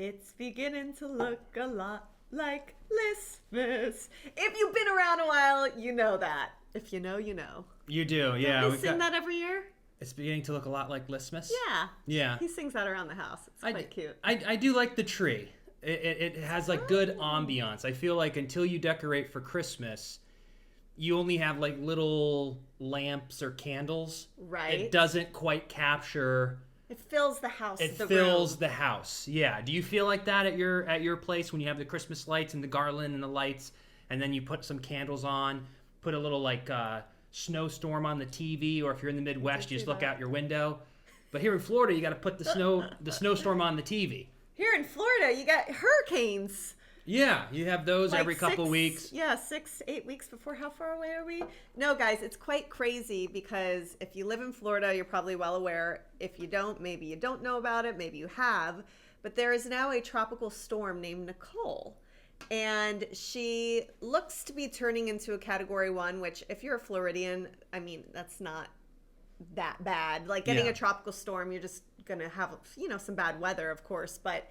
It's beginning to look a lot like Christmas. If you've been around a while, you know that. If you know, you know. You do, yeah. Don't we sing that every year? It's beginning to look a lot like Listmas. Yeah. Yeah. He sings that around the house. It's quite cute. I do like the tree. It has like good ambiance. I feel like until you decorate for Christmas, you only have like little lamps or candles. Right. It doesn't quite capture. It fills the house. It fills the house. Yeah. Do you feel like that at your place when you have the Christmas lights and the garland and the lights, and then you put some candles on, put a little like snowstorm on the TV, or if you're in the Midwest, you just look out your window. But here in Florida, you got to put the snowstorm on the TV. Here in Florida, you got hurricanes. Yeah, you have those like every couple weeks. Yeah, 6-8 weeks before. How far away are we? No, guys, it's quite crazy because if you live in Florida, you're probably well aware. If you don't, maybe you don't know about it. Maybe you have. But there is now a tropical storm named Nicole. And she looks to be turning into a Category 1, which if you're a Floridian, I mean, that's not that bad. Like getting a tropical storm, you're just going to have, some bad weather, of course. But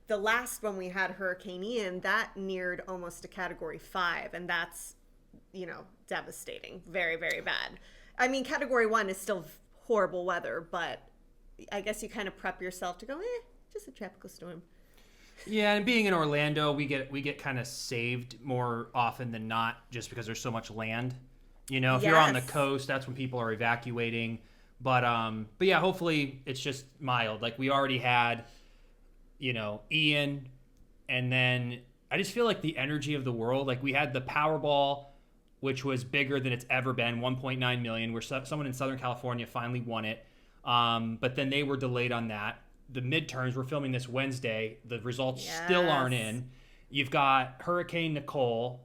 the last one we had, Hurricane Ian, that neared almost a Category 5. And that's, devastating. Very, very bad. I mean, Category 1 is still horrible weather, but I guess you kind of prep yourself to go, just a tropical storm. Yeah, and being in Orlando, we get kind of saved more often than not just because there's so much land. If you're on the coast, that's when people are evacuating. But yeah, hopefully it's just mild. Like we already had, Ian, and then I just feel like the energy of the world. Like we had the Powerball, which was bigger than it's ever been, 1.9 million, where someone in Southern California finally won it. But then they were delayed on that. The midterms, we're filming this Wednesday. The results still aren't in. You've got Hurricane Nicole.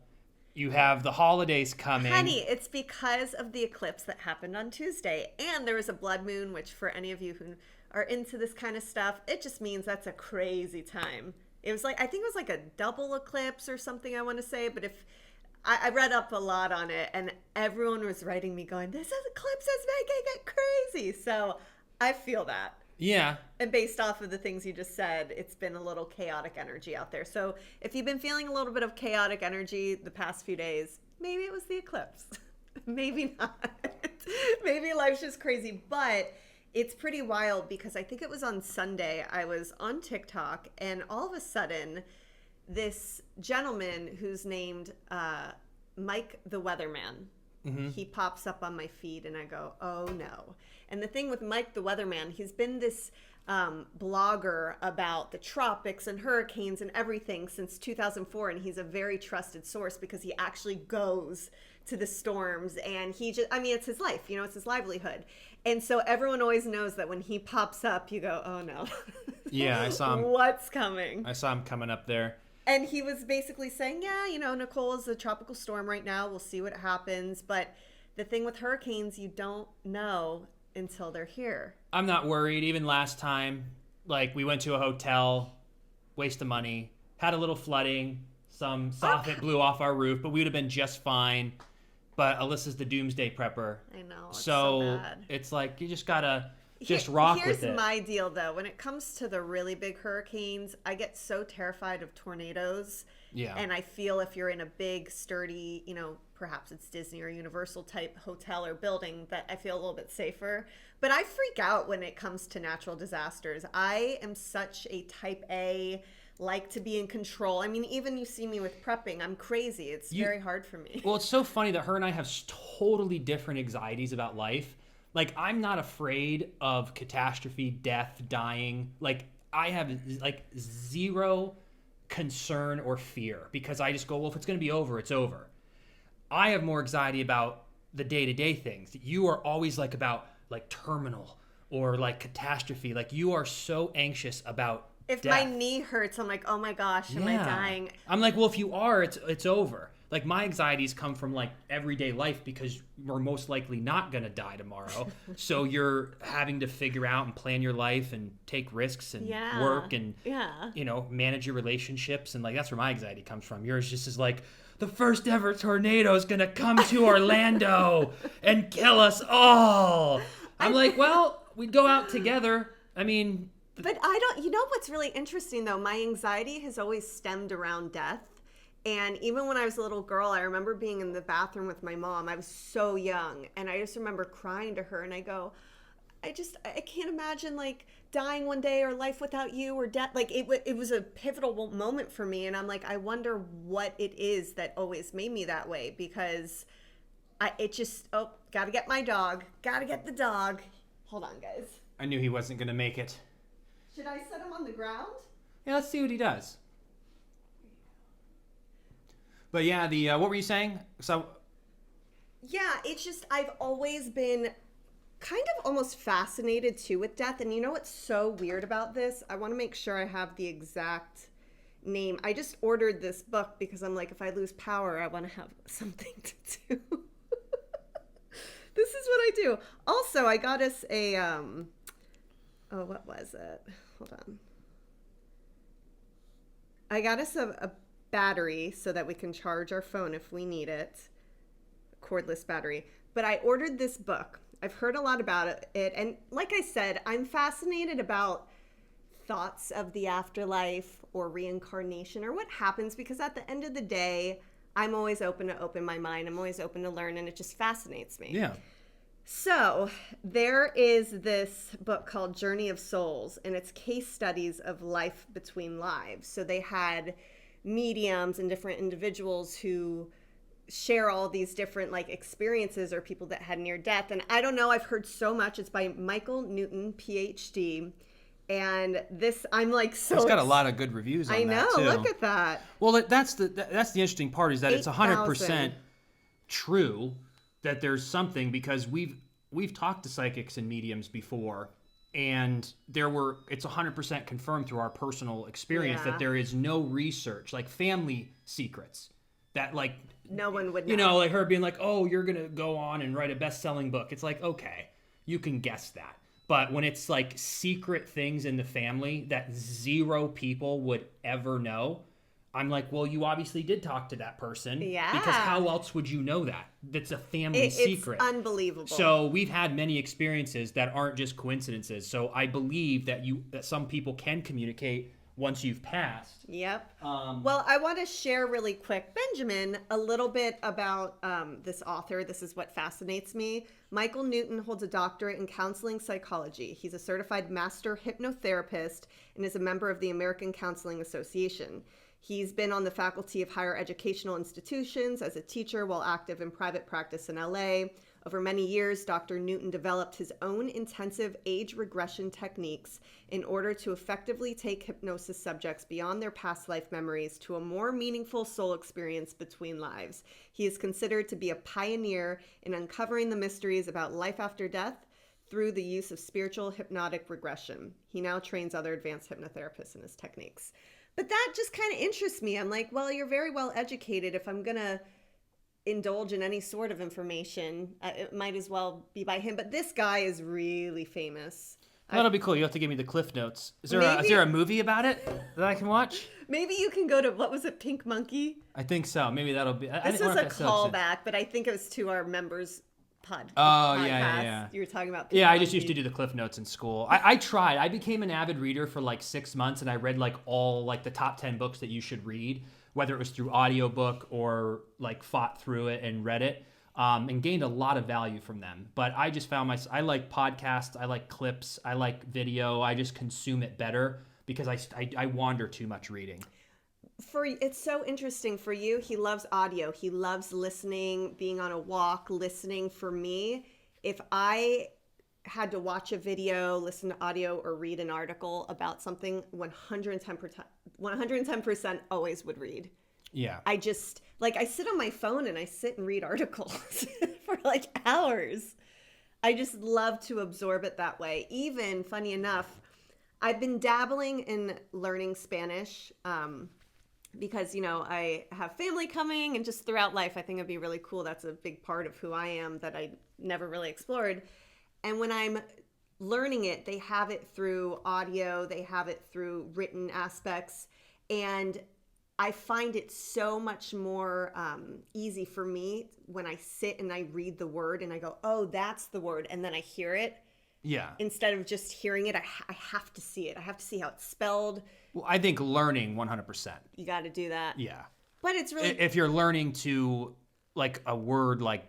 You have the holidays coming. Honey, it's because of the eclipse that happened on Tuesday. And there was a blood moon, which for any of you who are into this kind of stuff, it just means that's a crazy time. It was like, I think it was like a double eclipse or something, I want to say. But if I read up a lot on it, and everyone was writing me going, this eclipse is making it crazy. So I feel that. Yeah. And based off of the things you just said, it's been a little chaotic energy out there. So if you've been feeling a little bit of chaotic energy the past few days, maybe it was the eclipse. Maybe not. Maybe life's just crazy. But it's pretty wild because I think it was on Sunday, I was on TikTok, and all of a sudden, this gentleman who's named Mike the Weatherman, he pops up on my feed, and I go, oh no. And the thing with Mike the Weatherman, he's been this blogger about the tropics and hurricanes and everything since 2004, and he's a very trusted source because he actually goes to the storms, and it's his life, it's his livelihood. And so everyone always knows that when he pops up, you go, oh no. Yeah, I saw him. What's coming? I saw him coming up there. And he was basically saying, Nicole is a tropical storm right now. We'll see what happens. But the thing with hurricanes, you don't know until they're here. I'm not worried. Even last time, like we went to a hotel, waste of money, had a little flooding, some soffit blew off our roof, but we would have been just fine. But Alyssa's the doomsday prepper. I know. It's so bad. It's like you just gotta rock with it. Here's my deal, though. When it comes to the really big hurricanes, I get so terrified of tornadoes. Yeah. And I feel if you're in a big, sturdy, perhaps it's Disney or Universal type hotel or building, that I feel a little bit safer. But I freak out when it comes to natural disasters. I am such a type A, like to be in control. I mean, even you see me with prepping, I'm crazy. It's very hard for me. Well, it's so funny that her and I have totally different anxieties about life. Like, I'm not afraid of catastrophe, death, dying. Like, I have, zero concern or fear because I just go, well, if it's going to be over, it's over. I have more anxiety about the day-to-day things. You are always, about, terminal or, catastrophe. Like, you are so anxious about If death. my knee hurts, I'm like, oh, my gosh, am I dying? I'm like, well, if you are, it's over. Like, my anxieties come from, everyday life because we're most likely not going to die tomorrow. So you're having to figure out and plan your life and take risks and work and, manage your relationships. And, that's where my anxiety comes from. Yours just is the first ever tornado is going to come to Orlando and kill us all. I'm like, well, we go out together. I mean, But I don't, you know what's really interesting though? My anxiety has always stemmed around death. And even when I was a little girl, I remember being in the bathroom with my mom. I was so young. And I just remember crying to her and I go, I can't imagine like dying one day or life without you or death. Like it was a pivotal moment for me. And I'm like, I wonder what it is that always made me that way because gotta get my dog. Gotta get the dog. Hold on, guys. I knew he wasn't going to make it. Should I set him on the ground? Yeah, let's see what he does. But yeah, what were you saying? So Yeah, it's just I've always been kind of almost fascinated too with death. And you know what's so weird about this? I want to make sure I have the exact name. I just ordered this book because I'm like, if I lose power, I want to have something to do. This is what I do. Also, I got us a what was it? Hold on. I got us a battery so that we can charge our phone if we need it. A cordless battery. But I ordered this book. I've heard a lot about it. And like I said, I'm fascinated about thoughts of the afterlife or reincarnation or what happens because at the end of the day, I'm always open to open my mind. I'm always open to learn and it just fascinates me. yeah. So there is this book called Journey of Souls, and it's case studies of life between lives. So they had mediums and different individuals who share all these different like experiences or people that had near death. And I don't know, I've heard so much. It's by Michael Newton, PhD. And this, I'm like so. It's got a lot of good reviews on that too. I know, look at that. Well, that's the interesting part is that it's 100% 8,000. true that there's something because we've talked to psychics and mediums before and it's 100% confirmed through our personal experience that there is no research like family secrets that like no one would know. You know, like her being like, oh, you're going to go on and write a best-selling book. It's like, okay, you can guess that. But when it's like secret things in the family that 0 people would ever know, I'm like, well, you obviously did talk to that person. Yeah. Because how else would you know that? That's a family secret. It's unbelievable. So we've had many experiences that aren't just coincidences. So I believe that some people can communicate once you've passed. Yep. Well, I want to share really quick, Benjamin, a little bit about this author. This is what fascinates me. Michael Newton holds a doctorate in counseling psychology. He's a certified master hypnotherapist and is a member of the American Counseling Association. He's been on the faculty of higher educational institutions as a teacher while active in private practice in LA. Over many years, Dr. Newton developed his own intensive age regression techniques in order to effectively take hypnosis subjects beyond their past life memories to a more meaningful soul experience between lives. He is considered to be a pioneer in uncovering the mysteries about life after death through the use of spiritual hypnotic regression. He now trains other advanced hypnotherapists in his techniques. But that just kind of interests me. I'm like, well, you're very well educated. If I'm going to indulge in any sort of information, it might as well be by him. But this guy is really famous. Well, that'll be cool. You have to give me the cliff notes. Is there a movie about it that I can watch? Maybe you can go to, what was it, Pink Monkey? I think so. Maybe that'll be. This is a callback, but I think it was to our members' podcast. Yeah. You were talking about Pink Monkey. I just used to do the cliff notes in school. I tried. I became an avid reader for like 6 months, and I read like all like the top 10 books that you should read, whether it was through audiobook or like fought through it and read it, and gained a lot of value from them. But I just found I like podcasts, I like clips, I like video. I just consume it better because I wander too much reading. It's so interesting for you. He loves audio. He loves listening, being on a walk, listening. For me, if I had to watch a video, listen to audio, or read an article about something, 110% always would read. Yeah. I just, like, I sit on my phone and I sit and read articles for like hours. I just love to absorb it that way. Even, funny enough, I've been dabbling in learning Spanish because, you know, I have family coming and just throughout life, I think it'd be really cool. That's a big part of who I am that I never really explored. And when I'm learning it, they have it through audio, they have it through written aspects. And I find it so much more easy for me when I sit and I read the word and I go, oh, that's the word. And then I hear it. Yeah. Instead of just hearing it, I have to see it. I have to see how it's spelled. Well, I think learning 100%. You got to do that. Yeah. But it's really... If you're learning to, like, a word, like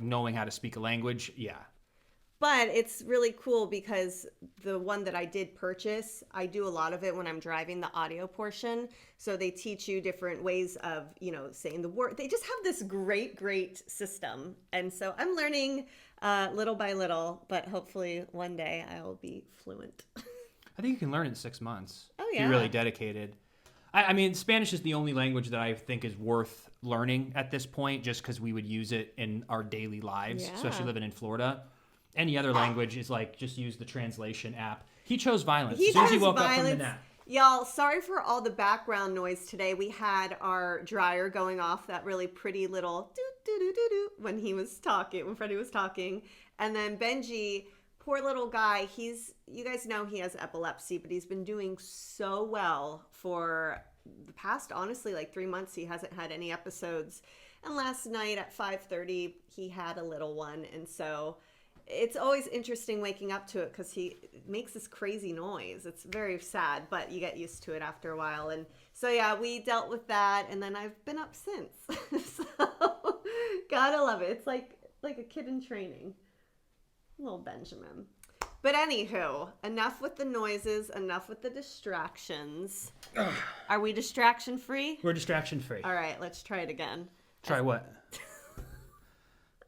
knowing how to speak a language, yeah. But it's really cool because the one that I did purchase, I do a lot of it when I'm driving, the audio portion. So they teach you different ways of, saying the word. They just have this great system. And so I'm learning little by little, but hopefully one day I will be fluent. I think you can learn it in 6 months. Oh, If yeah. you're really dedicated. I mean, Spanish is the only language that I think is worth learning at this point, just because we would use it in our daily lives, especially living in Florida. Any other language is like, just use the translation app. He chose violence. As soon as he woke up from the nap. Y'all, sorry for all the background noise today. We had our dryer going off, that really pretty little doo-doo-doo-doo-doo when he was talking, when Freddie was talking. And then Benji, poor little guy, you guys know he has epilepsy, but he's been doing so well for the past, honestly, like 3 months. He hasn't had any episodes. And last night at 5:30, he had a little one. And so... it's always interesting waking up to it because he makes this crazy noise. It's very sad, but you get used to it after a while. And so, yeah, we dealt with that, and then I've been up since. So, gotta love it. It's like a kid in training. Little Benjamin. But anywho, enough with the noises, enough with the distractions. Are we distraction-free? We're distraction-free. All right, let's try it again. Try what?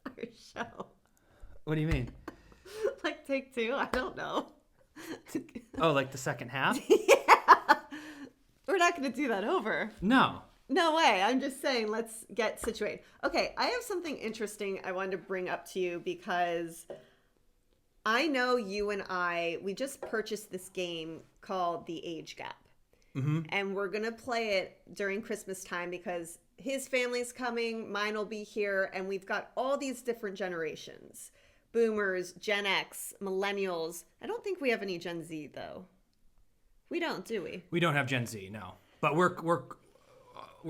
Our show. What do you mean? Like take 2? I don't know. Oh, like the second half? Yeah. We're not going to do that over. No. No way. I'm just saying, let's get situated. Okay, I have something interesting I wanted to bring up to you because I know you and we just purchased this game called The Age Gap. Mm-hmm. And we're going to play it during Christmas time because his family's coming, mine will be here, and we've got all these different generations. Boomers, Gen X, millennials. I don't think we have any Gen Z, though. We don't, do we? We don't have Gen Z, no. But we're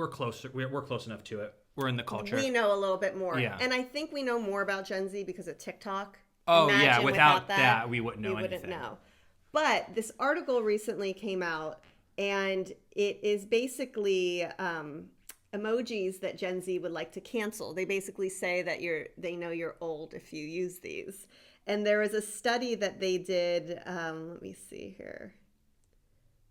closer. We're close enough to it. We're in the culture. We know a little bit more. Yeah. And I think we know more about Gen Z because of TikTok. Oh, Imagine yeah. Without that, we wouldn't know anything. We wouldn't know. But this article recently came out, and it is basically emojis that Gen Z would like to cancel. They basically say that they know you're old if you use these. And there was a study that they did, let me see here,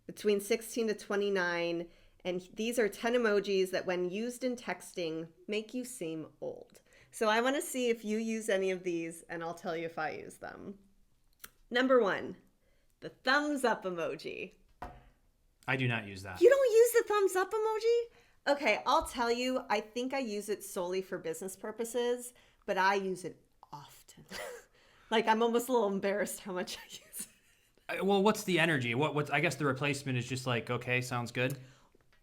between 16 to 29, and these are 10 emojis that when used in texting make you seem old. So I want to see if you use any of these, and I'll tell you if I use them. Number 1, the thumbs up emoji. I do not use that. You don't use the thumbs up emoji? Okay, I'll tell you, I think I use it solely for business purposes, but I use it often. Like, I'm almost a little embarrassed how much I use it. Well, what's the energy? What's I guess the replacement is just like, okay, sounds good.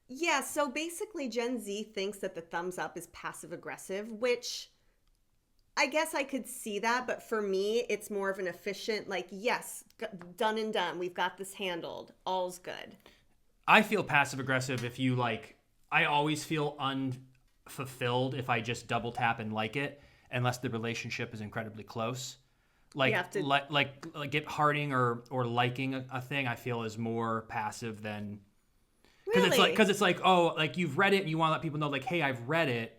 Yeah, so basically Gen Z thinks that the thumbs up is passive aggressive, which I guess I could see that, but for me, it's more of an efficient, like, yes, done and done. We've got this handled. All's good. I feel passive aggressive if you I always feel unfulfilled if I just double tap and like it, unless the relationship is incredibly close. Like, You have to... like get hearting or liking a thing, I feel is more passive than... Really? Because it's like, oh, like you've read it and you want to let people know, like, hey, I've read it.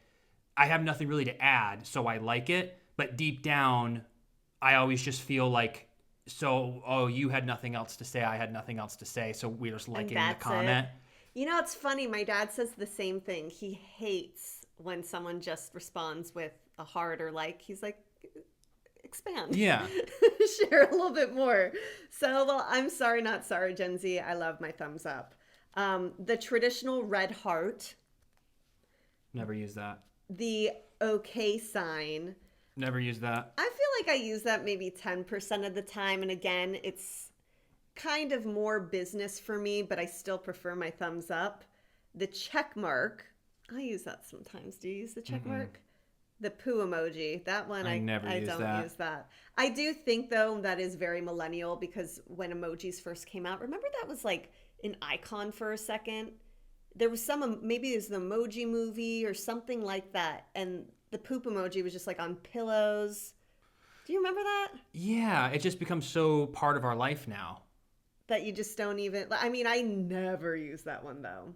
I have nothing really to add, so I like it. But deep down, I always just feel like, you had nothing else to say, I had nothing else to say, so we're just liking the comment. You know, it's funny. My dad says the same thing. He hates when someone just responds with a heart or like. He's like, expand. Yeah. Share a little bit more. So, well, I'm sorry, not sorry, Gen Z. I love my thumbs up. The traditional red heart. Never use that. The okay sign. Never use that. I feel like I use that maybe 10% of the time. And again, it's kind of more business for me, but I still prefer my thumbs up. The check mark. I use that sometimes. Do you use the check mark? The poo emoji. That one I don't use that. I do think though that is very millennial because when emojis first came out, remember that was like an icon for a second? There was maybe it was the Emoji Movie or something like that, and the poop emoji was just like on pillows. Do you remember that? Yeah, it just becomes so part of our life now. That you just don't even... I mean, I never use that one, though.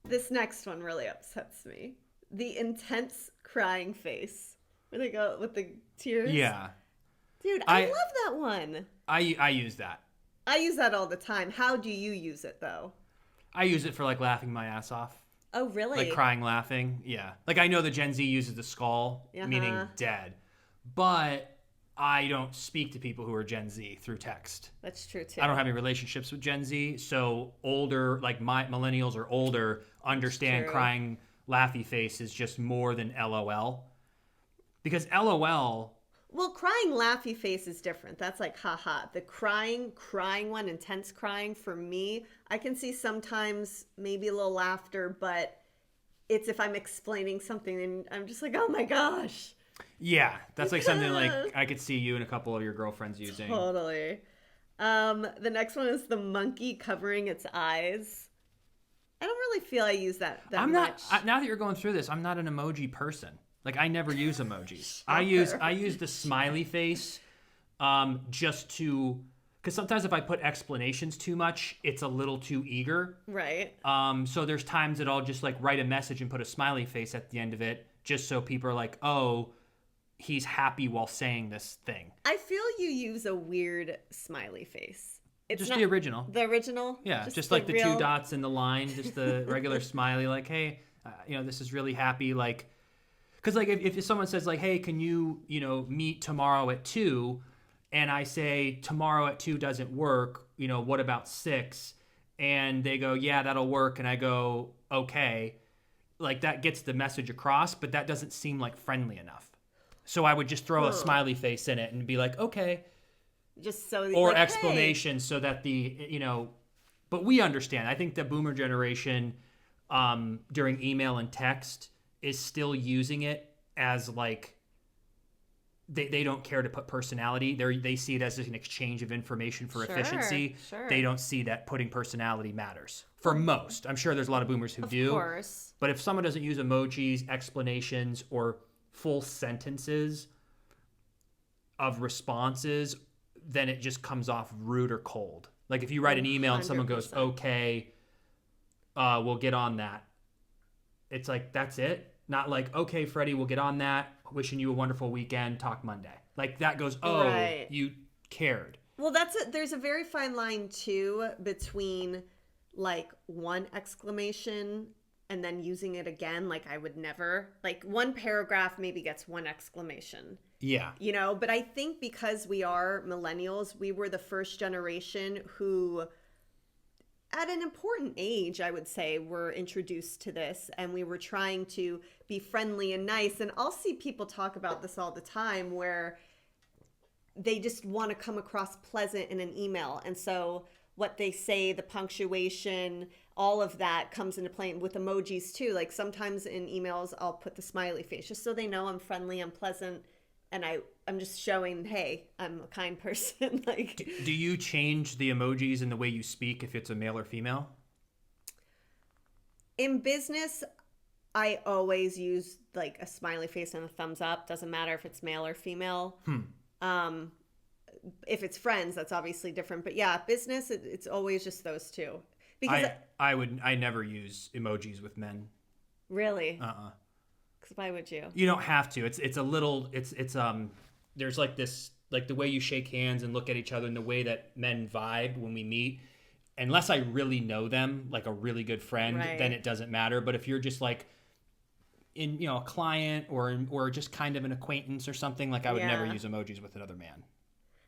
This next one really upsets me. The intense crying face. Where they go with the tears. Yeah. Dude, I love that one. I use that. I use that all the time. How do you use it, though? I use it for like laughing my ass off. Oh, really? Like crying, laughing. Yeah. Like I know the Gen Z uses the skull, meaning dead. But I don't speak to people who are Gen Z through text. That's true, too. I don't have any relationships with Gen Z. So older, like my millennials or older, understand crying, laughy face is just more than LOL. Because LOL... Well, crying laughy face is different. That's like haha. The crying one, intense crying, for me, I can see sometimes maybe a little laughter, but it's if I'm explaining something and I'm just like, oh my gosh. Yeah, that's like something like I could see you and a couple of your girlfriends using. Totally. The next one is the monkey covering its eyes. I don't really feel I use that I'm much. not, now that you're going through this, I'm not an emoji person. Like I never use emojis. I use the smiley face just to, because sometimes if I put explanations too much, it's a little too eager. Right. So there's times that I'll just like write a message and put a smiley face at the end of it, just so people are like, oh, he's happy while saying this thing. I feel you use a weird smiley face. It's just not the original. The original? Yeah, just like the real... 2 dots in the line, just the regular smiley, like, hey, this is really happy, like. Because, like, if someone says, like, hey, can you, meet tomorrow at 2? And I say, tomorrow at 2 doesn't work. What about 6? And they go, yeah, that'll work. And I go, okay. Like, that gets the message across, but that doesn't seem, like, friendly enough. So I would just throw a smiley face in it and be like, okay. Just so... Or like, explanation so that But we understand. I think the boomer generation during email and text is still using it as like they don't care to put personality. They see it as an exchange of information for efficiency. Sure. They don't see that putting personality matters. For most. I'm sure there's a lot of boomers who do. Of course. But if someone doesn't use emojis, explanations, or full sentences of responses, then it just comes off rude or cold. Like if you write an email and someone goes, okay, we'll get on that. It's like, that's it. Not like, okay, Freddie, we'll get on that. Wishing you a wonderful weekend. Talk Monday. Like that goes, oh, right. You cared. Well, there's a very fine line too between like one exclamation and then using it again. Like I would never, like one paragraph maybe gets one exclamation. Yeah. But I think because we are millennials, we were the first generation who at an important age, I would say, were introduced to this, and we were trying to be friendly and nice. And I'll see people talk about this all the time where they just want to come across pleasant in an email. And so what they say, the punctuation, all of that comes into play with emojis too. Like sometimes in emails, I'll put the smiley face just so they know I'm friendly, I'm pleasant. And I'm just showing, hey, I'm a kind person. Like, do you change the emojis in the way you speak if it's a male or female? In business, I always use like a smiley face and a thumbs up. Doesn't matter if it's male or female. If it's friends, that's obviously different. But yeah, business, it's always just those two. Because I never use emojis with men. Really? Because why would you? You don't have to. It's a little. It's there's like this, like the way you shake hands and look at each other and the way that men vibe when we meet. Unless I really know them, like a really good friend, right, then it doesn't matter. But if you're just like in a client or just kind of an acquaintance or something, like I would never use emojis with another man.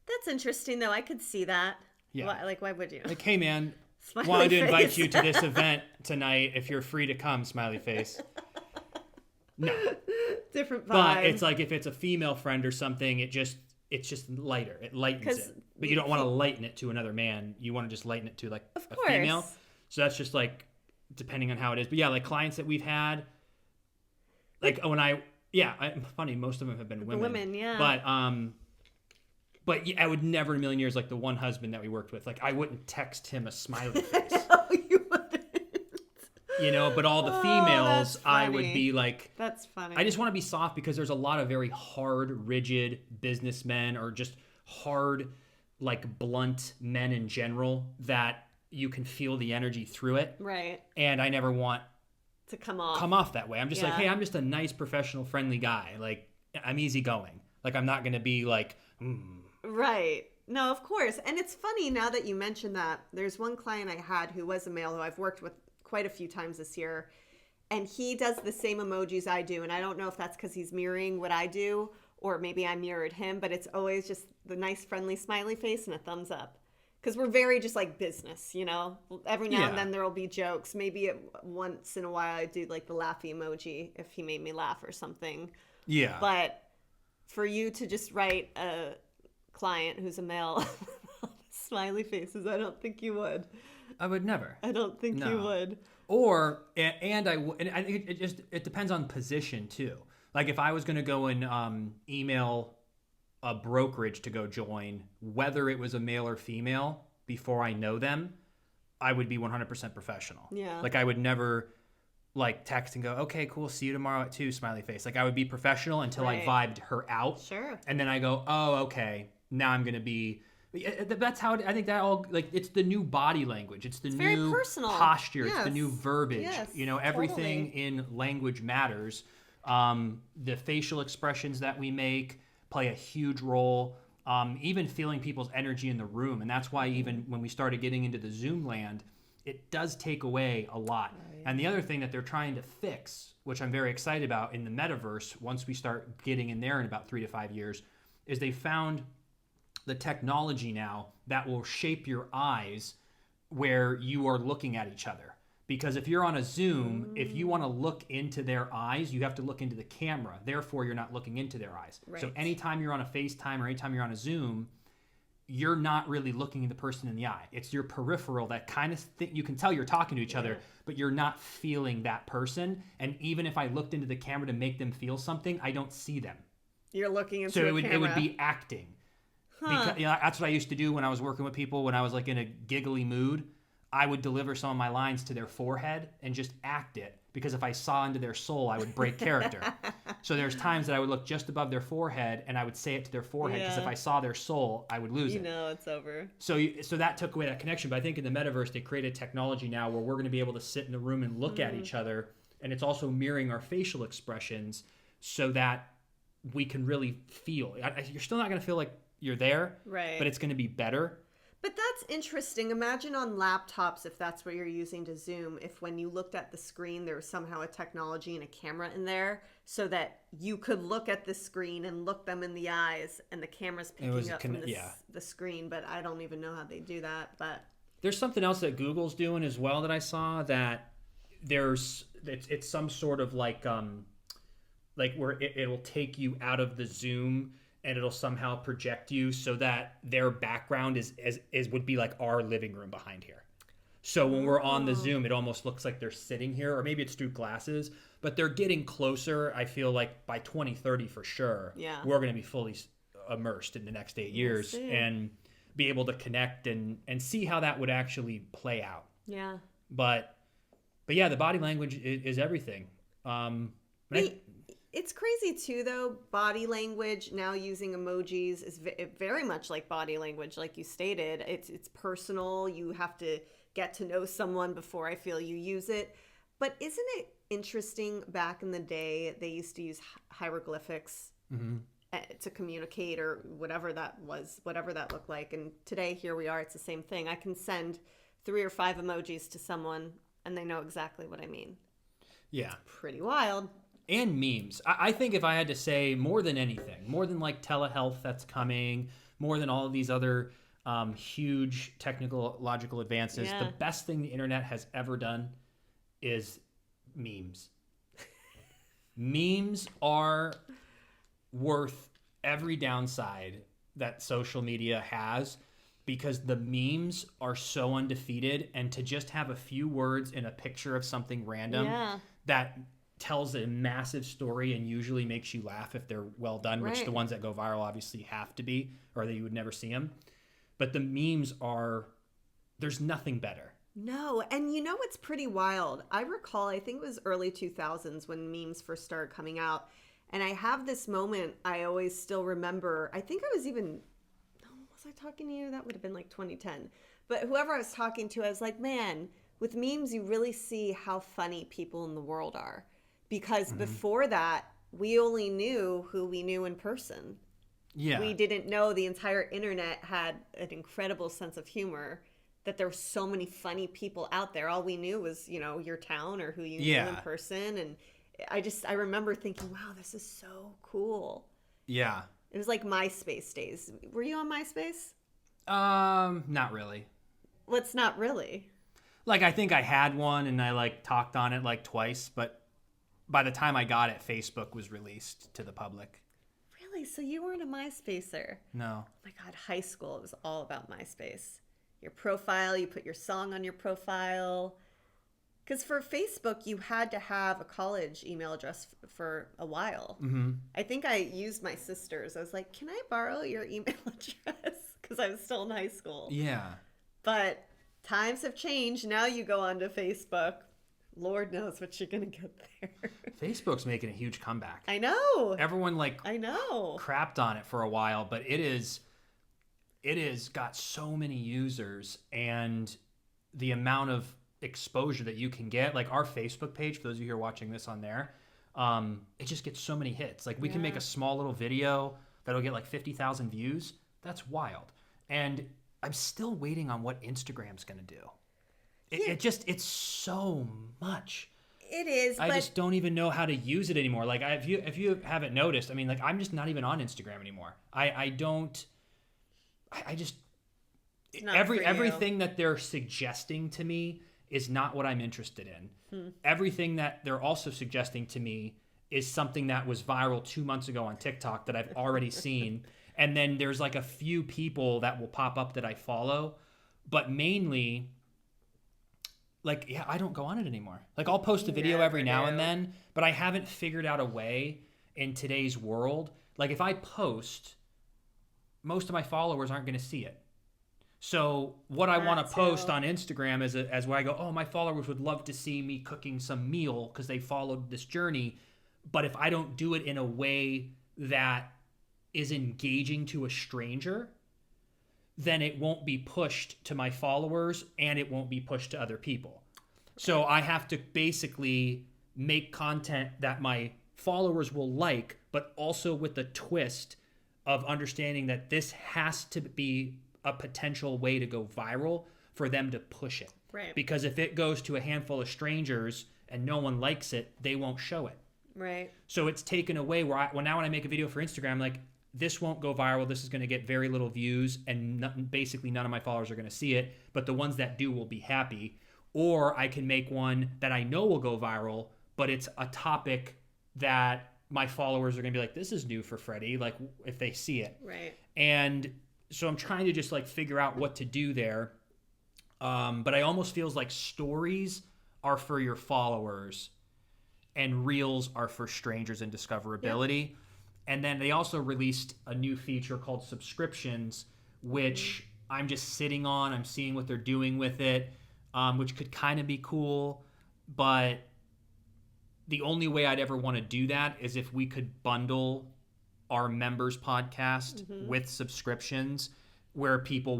That's interesting though. I could see that. Yeah. Why would you? Like, hey man, smiley wanted to face. invite you to this event tonight. If you're free to come, smiley face. No. Different vibe. But it's like if it's a female friend or something, it's just lighter. It lightens it. But you don't want to lighten it to another man. You want to just lighten it to like a female. So that's just like depending on how it is. But yeah, like clients that we've had, like funny, most of them have been women. Women, yeah. But I would never in a million years, like the one husband that we worked with, like I wouldn't text him a smiley face. No, you wouldn't. But all the females, I would be like... That's funny. I just want to be soft because there's a lot of very hard, rigid businessmen or just hard, like blunt men in general that you can feel the energy through it. Right. And I never want To come off. come off that way. I'm just like, Yeah. hey, I'm just a nice, professional, friendly guy. Like, I'm easygoing. Like, I'm not going to be like, Right. No, of course. And it's funny now that you mentioned that. There's one client I had who was a male who I've worked with quite a few times this year. And he does the same emojis I do. And I don't know if that's because he's mirroring what I do or maybe I mirrored him, but it's always just the nice, friendly, smiley face and a thumbs up. Because we're very just like business, you know? Every now and then there will be jokes. Maybe once in a while I do like the laughy emoji if he made me laugh or something. yeah. But for you to just write a client who's a male smiley faces, I don't think you would. I would never. I don't think you would. Or, and I think it depends on position too. Like if I was going to go and email a brokerage to go join, whether it was a male or female, before I know them, I would be 100% professional. Yeah. Like I would never like text and go, okay, cool, see you tomorrow at 2, smiley face. Like I would be professional until I vibed her out. Sure. And then I go, oh, okay, now I'm going to be... That's how I think that all, like, it's the new body language. It's the new personal. posture. Yes. It's the new verbiage. Yes, You know, everything totally. in language matters. The facial expressions that we make play a huge role. Even feeling people's energy in the room. And that's why even when we started getting into the Zoom land, it does take away a lot. Right. And the other thing that they're trying to fix, which I'm very excited about in the metaverse, once we start getting in there in about 3 to 5 years, is they found the technology now that will shape your eyes where you are looking at each other. Because if you're on a Zoom, if you want to look into their eyes, you have to look into the camera. Therefore, you're not looking into their eyes. Right. So anytime you're on a FaceTime or anytime you're on a Zoom, you're not really looking at the person in the eye. It's your peripheral that kind of you can tell you're talking to each other, but you're not feeling that person. And even if I looked into the camera to make them feel something, I don't see them. You're looking into so a it would camera. it would be acting. Because, you know, that's what I used to do when I was working with people. When I was like in a giggly mood, I would deliver some of my lines to their forehead and just act it. Because if I saw into their soul, I would break character. So there's times that I would look just above their forehead and I would say it to their forehead. Because if I saw their soul, I would lose it. You know it's over. So that took away that connection. But I think in the metaverse, they created technology now where we're going to be able to sit in a room and look at each other. And it's also mirroring our facial expressions so that we can really feel. You're still not going to feel like you're there, right? But it's going to be better. But that's interesting. Imagine on laptops, if that's what you're using to Zoom, if when you looked at the screen, there was somehow a technology and a camera in there so that you could look at the screen and look them in the eyes and the camera's picking up from the screen. But I don't even know how they do that. But there's something else that Google's doing as well that I saw that it's some sort of like where it'll take you out of the Zoom and it'll somehow project you so that their background would be like our living room behind here. So when we're on the Zoom, it almost looks like they're sitting here, or maybe it's through glasses, but they're getting closer. I feel like by 2030 for sure, we're going to be fully immersed in the next 8 years and be able to connect and see how that would actually play out. Yeah. But yeah, the body language is everything. It's crazy too, though. Body language now using emojis is very much like body language, like you stated. It's personal. You have to get to know someone before I feel you use it. But isn't it interesting? Back in the day, they used to use hieroglyphics to communicate, or whatever that was, whatever that looked like. And today, here we are. It's the same thing. I can send 3 or 5 emojis to someone, and they know exactly what I mean. Yeah, pretty wild. And memes. I think if I had to say more than anything, more than like telehealth that's coming, more than all of these other huge technological advances, the best thing the internet has ever done is memes. Memes are worth every downside that social media has because the memes are so undefeated, and to just have a few words in a picture of something random that tells a massive story and usually makes you laugh if they're well done, which the ones that go viral obviously have to be, or that you would never see them. But the memes there's nothing better. No, and you know what's pretty wild? I recall, I think it was early 2000s when memes first started coming out, And I have this moment I always still remember. I think I was even, was I talking to you? That would have been like 2010. But whoever I was talking to, I was like, man, with memes, you really see how funny people in the world are. Because before that, we only knew who we knew in person. Yeah. We didn't know the entire internet had an incredible sense of humor, that there were so many funny people out there. All we knew was, your town or who you knew in person. And I remember thinking, wow, this is so cool. Yeah. It was like MySpace days. Were you on MySpace? Not really. What's not really? Like, I think I had one and I like talked on it like twice, but by the time I got it, Facebook was released to the public. Really? So you weren't a MySpacer? No. Oh my God, high school, it was all about MySpace. Your profile, you put your song on your profile. Because for Facebook, you had to have a college email address for a while. Mm-hmm. I think I used my sister's. I was like, can I borrow your email address? Because I was still in high school. Yeah. But times have changed. Now you go onto Facebook. Lord knows what you're going to get there. Facebook's making a huge comeback. I know. Everyone I know. crapped on it for a while, but it is got so many users, and the amount of exposure that you can get, like our Facebook page, for those of you who are watching this on there, it just gets so many hits. Like we can make a small little video that'll get like 50,000 views. That's wild. And I'm still waiting on what Instagram's going to do. It's so much. It is. I just don't even know how to use it anymore. Like if you haven't noticed, I mean, like I'm just not even on Instagram anymore. Everything that they're suggesting to me is not what I'm interested in. Everything that they're also suggesting to me is something that was viral 2 months ago on TikTok that I've already seen. And then there's like a few people that will pop up that I follow, but mainly I don't go on it anymore. Like I'll post a video every now and then, but I haven't figured out a way in today's world. Like if I post, most of my followers aren't going to see it. So what I want to post on Instagram as where I go, oh, my followers would love to see me cooking some meal because they followed this journey. But if I don't do it in a way that is engaging to a stranger, then it won't be pushed to my followers and it won't be pushed to other people. So I have to basically make content that my followers will like, but also with the twist of understanding that this has to be a potential way to go viral for them to push it. Right. Because if it goes to a handful of strangers and no one likes it, they won't show it. Right. So it's taken away where now when I make a video for Instagram, like, this won't go viral. This is going to get very little views, and basically none of my followers are going to see it. But the ones that do will be happy. Or I can make one that I know will go viral, but it's a topic that my followers are going to be like, this is new for Freddie, like if they see it. Right. And so I'm trying to just like figure out what to do there. But I almost feels like stories are for your followers and reels are for strangers and discoverability. Yep. And then they also released a new feature called subscriptions, which I'm just sitting on. I'm seeing what they're doing with it, which could kind of be cool. But the only way I'd ever want to do that is if we could bundle our members podcast with subscriptions where people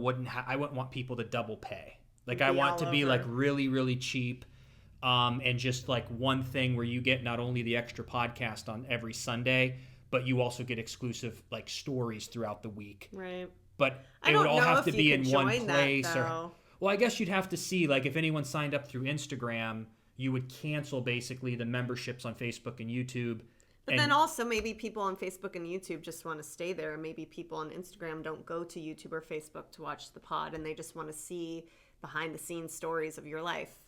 I wouldn't want people to double pay. Like I want to be like really, really cheap. And just like one thing where you get not only the extra podcast on every Sunday, but you also get exclusive like stories throughout the week. Right. But it would all have to be in one place. Well, I guess you'd have to see, like, if anyone signed up through Instagram, you would cancel basically the memberships on Facebook and YouTube. But then also maybe people on Facebook and YouTube just want to stay there. And maybe people on Instagram don't go to YouTube or Facebook to watch the pod, and they just want to see behind the scenes stories of your life.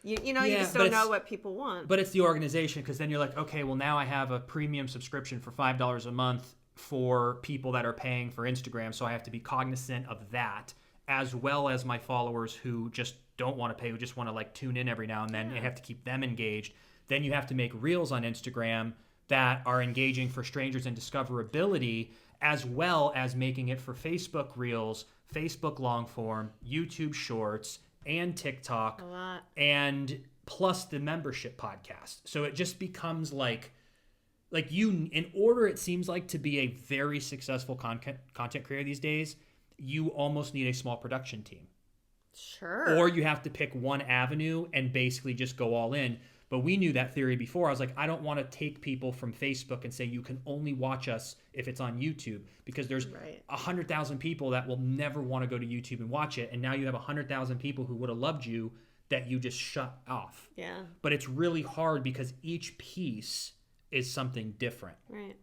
You just don't know what people want. But it's the organization, because then you're like, okay, well, now I have a premium subscription for $5 a month for people that are paying for Instagram, so I have to be cognizant of that, as well as my followers who just don't want to pay, who just want to like tune in every now and then, and have to keep them engaged. Then you have to make reels on Instagram that are engaging for strangers and discoverability, as well as making it for Facebook Reels, Facebook long form, YouTube Shorts, and TikTok, a lot. And plus the membership podcast. So it just becomes like like you, in order, it seems like, to be a very successful content creator these days, you almost need a small production team. Sure. Or you have to pick one avenue and basically just go all in. But we knew that theory before. I was like, I don't want to take people from Facebook and say you can only watch us if it's on YouTube, because there's 100,000 people that will never want to go to YouTube and watch it. And now you have 100,000 people who would have loved you that you just shut off. Yeah. But it's really hard because each piece is something different. Right.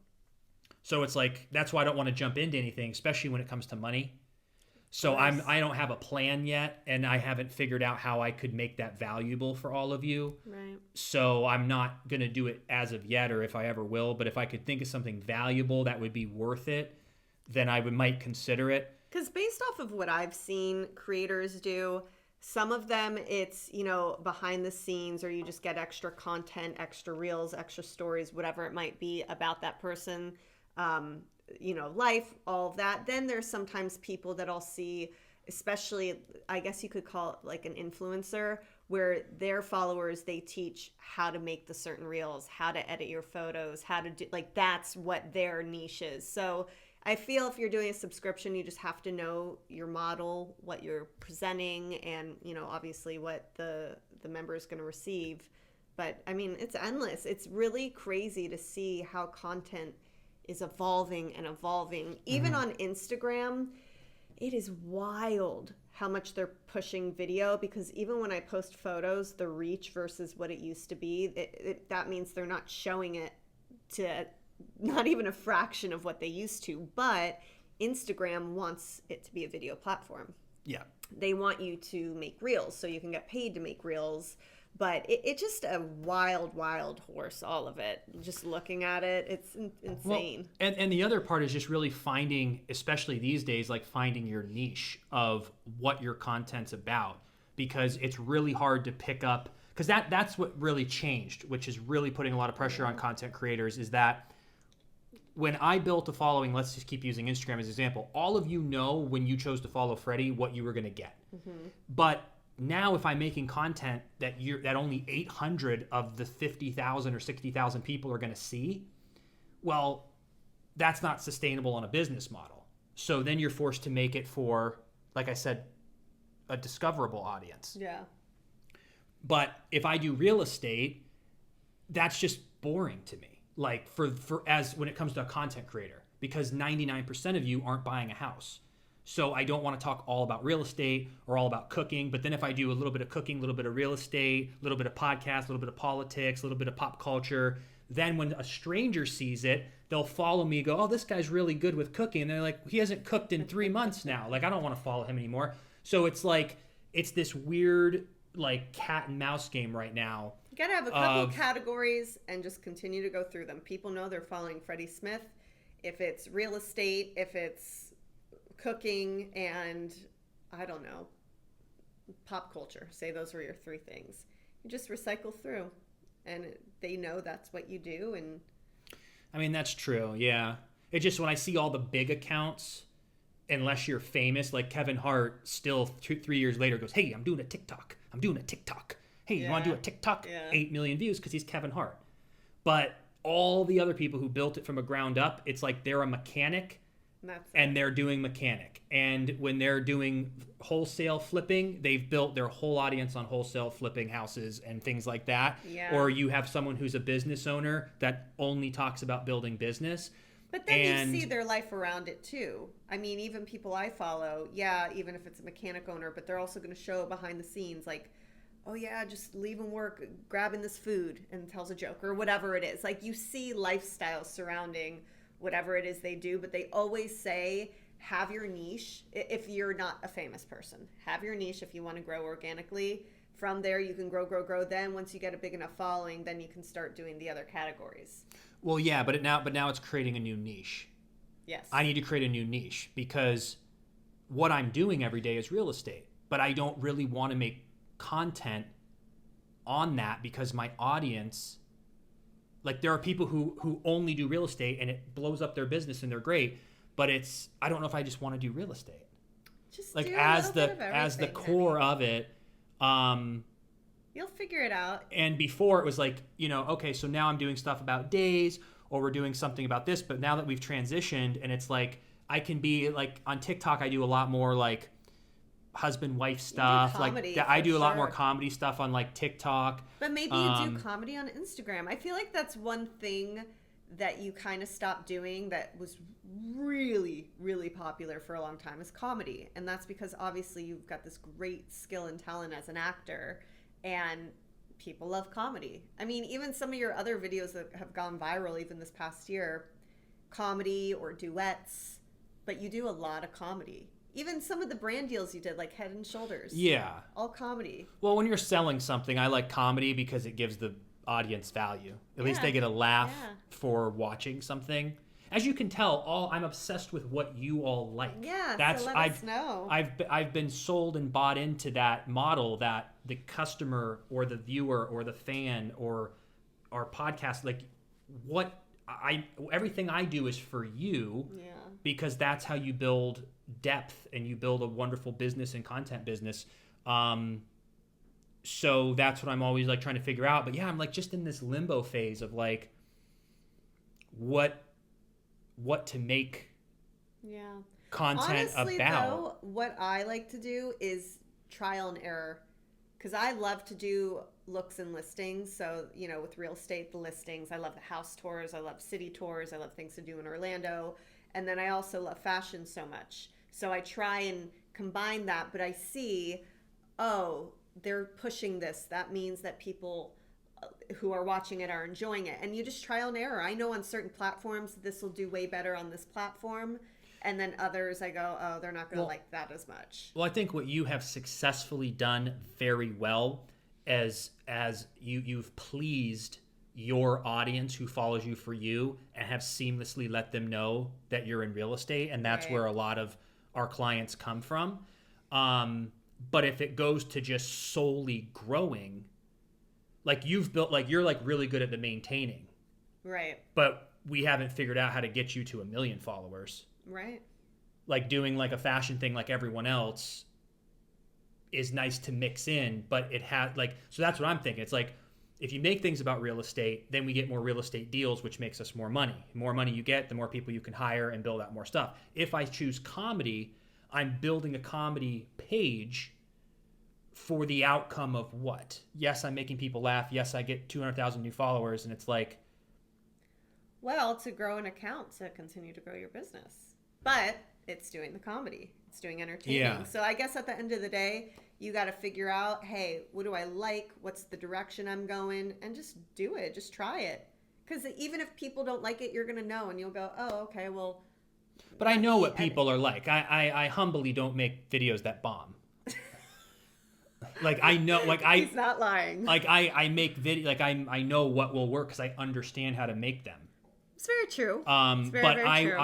So it's like, that's why I don't want to jump into anything, especially when it comes to money. So I don't have a plan yet, and I haven't figured out how I could make that valuable for all of you. Right. So I'm not going to do it as of yet, or if I ever will. But if I could think of something valuable that would be worth it, then I might consider it. Because based off of what I've seen creators do, some of them it's, behind the scenes, or you just get extra content, extra reels, extra stories, whatever it might be about that person. Life, all of that. Then there's sometimes people that I'll see, especially, I guess you could call it like an influencer, where their followers, they teach how to make the certain reels, how to edit your photos, how to do, like, that's what their niche is. So I feel if you're doing a subscription, you just have to know your model, what you're presenting, and, obviously what the member is going to receive. But I mean, it's endless. It's really crazy to see how content is evolving and evolving. Even on Instagram, it is wild how much they're pushing video, because even when I post photos, the reach versus what it used to be, that means they're not showing it to not even a fraction of what they used to. But Instagram wants it to be a video platform. Yeah. They want you to make reels so you can get paid to make reels. But it's just a wild, wild horse, all of it. Just looking at it, it's insane. Well, and the other part is just really finding, especially these days, like finding your niche of what your content's about. Because it's really hard to pick up, because that's what really changed, which is really putting a lot of pressure on content creators, is that when I built a following, let's just keep using Instagram as an example, all of you know when you chose to follow Freddie what you were going to get. But now, if I'm making content that only 800 of the 50,000 or 60,000 people are going to see, well, that's not sustainable on a business model. So then you're forced to make it for, like I said, a discoverable audience. Yeah. But if I do real estate, that's just boring to me. Like when it comes to a content creator, because 99% of you aren't buying a house. So I don't want to talk all about real estate or all about cooking. But then if I do a little bit of cooking, a little bit of real estate, a little bit of podcast, a little bit of politics, a little bit of pop culture, then when a stranger sees it, they'll follow me and go, oh, this guy's really good with cooking. And they're like, he hasn't cooked in 3 months now. Like, I don't want to follow him anymore. So it's like, it's this weird, like, cat and mouse game right now. You got to have a couple categories and just continue to go through them. People know they're following Freddie Smith. If it's real estate, if it's cooking, and I don't know, pop culture, say those were your 3 things. You just recycle through, and they know that's what you do. And I mean, that's true. Yeah. It just, when I see all the big accounts, unless you're famous, like Kevin Hart still 3 years later goes, hey, I'm doing a TikTok. Hey, you want to do a TikTok? 8 million views because he's Kevin Hart. But all the other people who built it from a ground up, it's like they're a mechanic and they're doing mechanic. And when they're doing wholesale flipping, they've built their whole audience on wholesale flipping houses and things like that. Yeah. Or you have someone who's a business owner that only talks about building business. But then you see their life around it too. I mean, even people I follow, even if it's a mechanic owner, but they're also going to show behind the scenes, like, oh yeah, just leaving work, grabbing this food, and tells a joke, or whatever it is. Like, you see lifestyles surrounding whatever it is they do, but they always say, have your niche if you're not a famous person. Have your niche if you want to grow organically. From there, you can grow. Then once you get a big enough following, then you can start doing the other categories. Well, yeah, but now it's creating a new niche. Yes. I need to create a new niche because what I'm doing every day is real estate, but I don't really want to make content on that because my audience, like, there are people who only do real estate and it blows up their business and they're great, but I don't know if I just want to do real estate. Just like do as the core of it. You'll figure it out. And before it was like, okay, so now I'm doing stuff about days or we're doing something about this. But now that we've transitioned, and it's like I can be like on TikTok, I do a lot more like husband wife stuff. Comedy, like I do a lot more sure. comedy stuff on like TikTok. But maybe you do comedy on Instagram. I feel like that's one thing that you kind of stopped doing that was really, really popular for a long time is comedy. And that's because obviously you've got this great skill and talent as an actor, and people love comedy. I mean, even some of your other videos that have gone viral even this past year, comedy or duets, but you do a lot of comedy. Even some of the brand deals you did, like Head and Shoulders. Yeah. All comedy. Well, when you're selling something, I like comedy because it gives the audience value. At least they get a laugh for watching something. As you can tell, I'm obsessed with what you all like. Yeah, so let us know. I've been sold and bought into that model that the customer or the viewer or the fan or our podcast, like everything I do is for you. Yeah. Because that's how you build depth and you build a wonderful business and content business. So that's what I'm always like trying to figure out. But yeah, I'm like just in this limbo phase of like what to make content Honestly, about. Though, what I like to do is trial and error, because I love to do looks and listings. So, you know, with real estate, the listings, I love the house tours, I love city tours, I love things to do in Orlando. And then I also love fashion so much. So I try and combine that, but I see, they're pushing this. That means that people who are watching it are enjoying it. And you just trial and error. I know on certain platforms, this will do way better on this platform. And then others, I go, they're not going to like that as much. Well, I think what you have successfully done very well as you've pleased your audience who follows you for you and have seamlessly let them know that you're in real estate, and that's where a lot of our clients come from. But if it goes to just solely growing, like you've built, like you're like really good at the maintaining, right? But we haven't figured out how to get you to 1 million followers, right? Like doing like a fashion thing like everyone else is nice to mix in, but it had like, so that's what I'm thinking. It's like, if you make things about real estate, then we get more real estate deals, which makes us more money. The more money you get, the more people you can hire and build out more stuff. If I choose comedy, I'm building a comedy page for the outcome of what? Yes, I'm making people laugh. Yes, I get 200,000 new followers. And it's like, well, to grow an account, to continue to grow your business. But it's doing the comedy. It's doing entertaining. Yeah. So I guess at the end of the day, you got to figure out, hey, what do I like? What's the direction I'm going? And just do it. Just try it. Because even if people don't like it, you're going to know. And you'll go, oh, okay, well. But I know what people are like. I humbly don't make videos that bomb. Like, I know, like, He's not lying. Like, I make video, like, I know what will work because I understand how to make them. It's very true. It's very, but very true.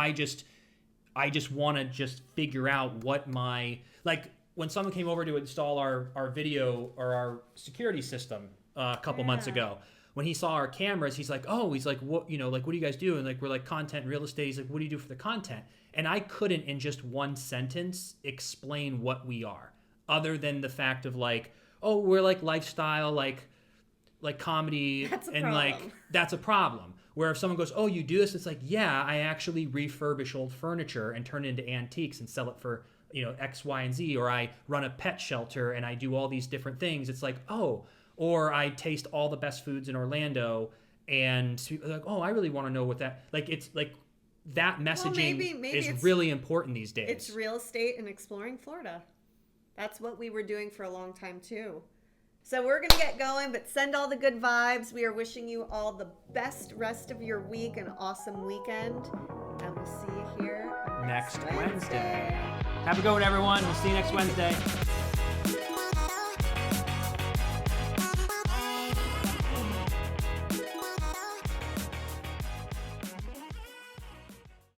I just want to just figure out what my, like, when someone came over to install our video or our security system a couple months ago, when he saw our cameras, he's like, what, like, what do you guys do? And like, we're like content real estate. He's like, what do you do for the content? And I couldn't in just one sentence explain what we are, other than the fact of like, we're like lifestyle, like comedy. And like, that's a problem. Where if someone goes, you do this, it's like, yeah, I actually refurbish old furniture and turn it into antiques and sell it for, X, Y, and Z. Or I run a pet shelter and I do all these different things. It's like, or I taste all the best foods in Orlando, and like, I really want to know what that, like, it's like that messaging maybe is really important these days. It's real estate and exploring Florida. That's what we were doing for a long time too. So we're going to get going, but send all the good vibes. We are wishing you all the best rest of your week, an awesome weekend, and we'll see you here next Wednesday. Have a good one, everyone. We'll see you next Wednesday.